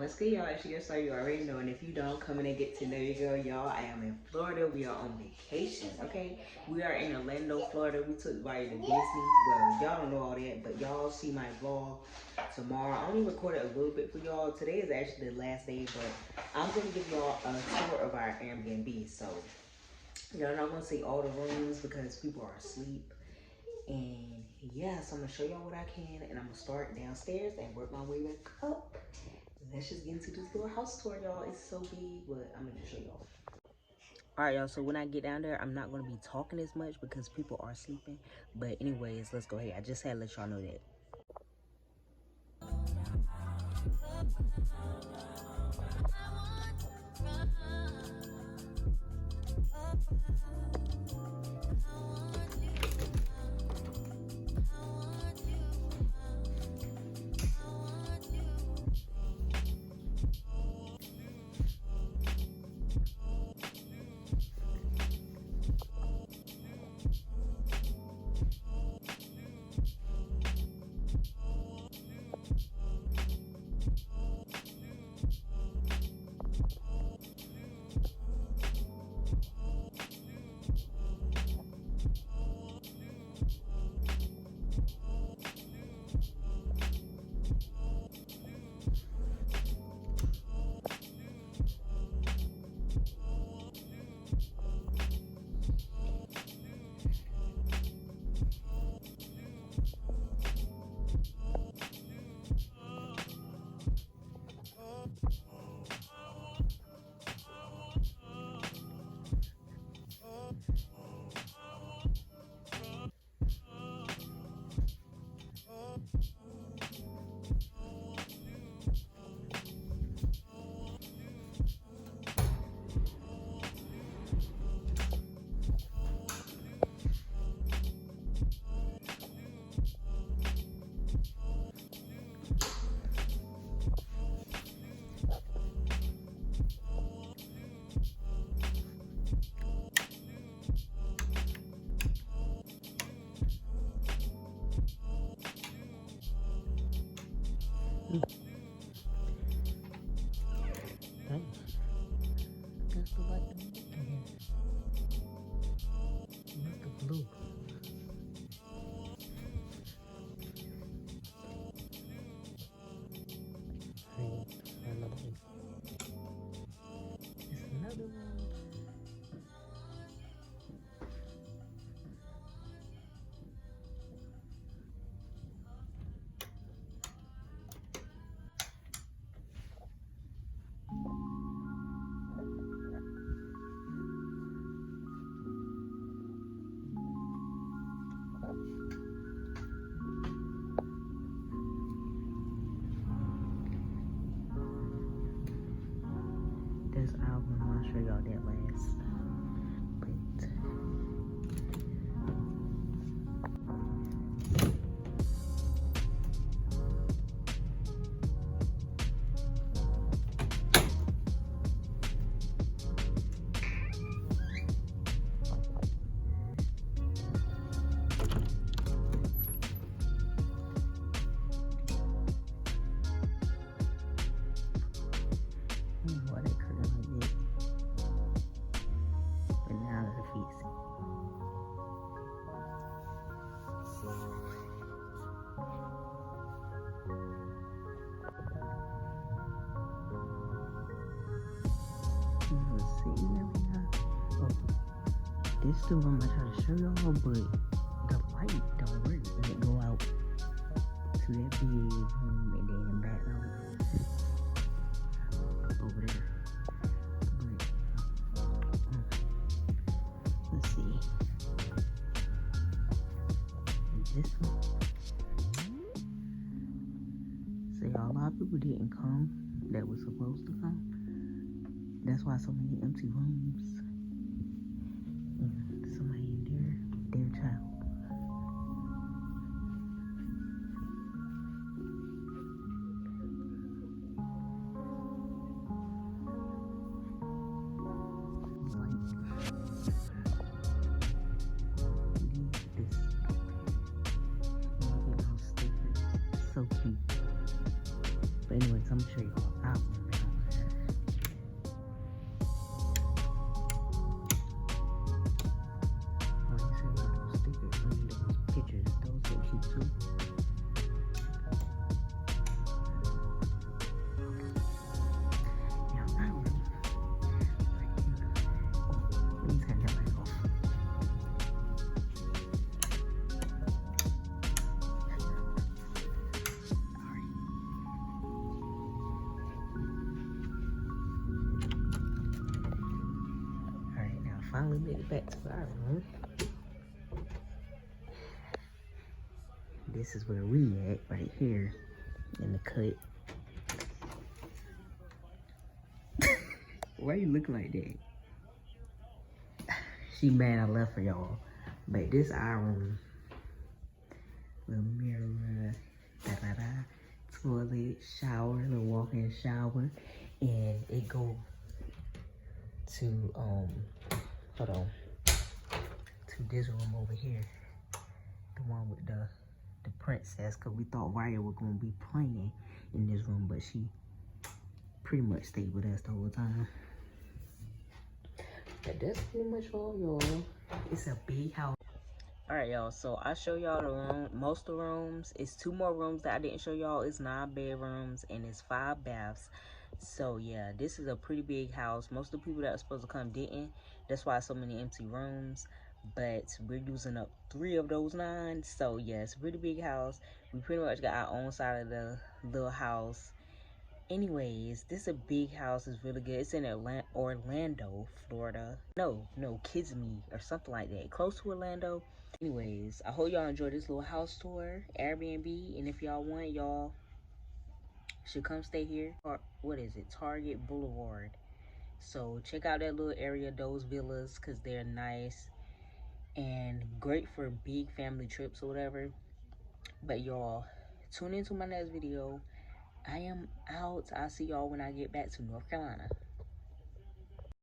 What's good, y'all? It's your star, you already know. And if you don't, come in and get to know your girl, y'all. I am in Florida. We are on vacation, okay? We are in Orlando, Florida. We took Vaya to Disney. Well, y'all don't know all that, but y'all see my vlog tomorrow. I only recorded a little bit for y'all. Today is actually the last day, but I'm going to give y'all a tour of our Airbnb. So, y'all not going to see all the rooms because people are asleep. And yeah, so I'm going to show y'all what I can. And I'm going to start downstairs and work my way back up. Let's just get into this little house tour, y'all. It's so big, but I'm gonna just show y'all. All right, y'all, so when I get down there, I'm not gonna be talking as much because people are sleeping. But anyways, let's go ahead. I just had to let y'all know that. Hey, that's the light in here. What's the blue? Hey, another one. It's another one. This album, I'll show y'all that last. But why they cut it like that? But now the feet. Let's see, oh, this the one I try to show y'all, but the light don't work and it go out to that big room and then back out over there. But let's see. This one. So y'all, a lot of people didn't come that was supposed to come. That's why so many empty rooms. And somebody in their child. So cute. But anyways, I'm gonna show y'all out. finally made it back to our room. This is where we at, right here in the cut. Why you looking like that? She mad I left for y'all. But this our room. Little mirror, toilet, shower, little walk-in shower, and it go to hold on, to this room over here, the one with the princess, cause we thought Raya was gonna be playing in this room, but she pretty much stayed with us the whole time. But that's pretty much all, y'all. It's a big house. All right, y'all, so I show y'all the room, most of the rooms. It's 2 more rooms that I didn't show y'all. It's 9 bedrooms and it's 5 baths. So yeah, this is a pretty big house. Most of the people that were supposed to come didn't. That's why so many empty rooms, but we're using up 3 of those 9. So yeah, it's a pretty big house. We pretty much got our own side of the little house. Anyways, this is a big house. It's really good. It's in Orlando, Florida. No, Kissimmee or something like that. Close to Orlando. Anyways, I hope y'all enjoy this little house tour, Airbnb. And if y'all want, y'all should come stay here. Or what is it? Target Boulevard. So check out that little area, those villas, because they're nice and great for big family trips or whatever. But y'all, tune into my next video. I am out. I'll see y'all when I get back to North Carolina.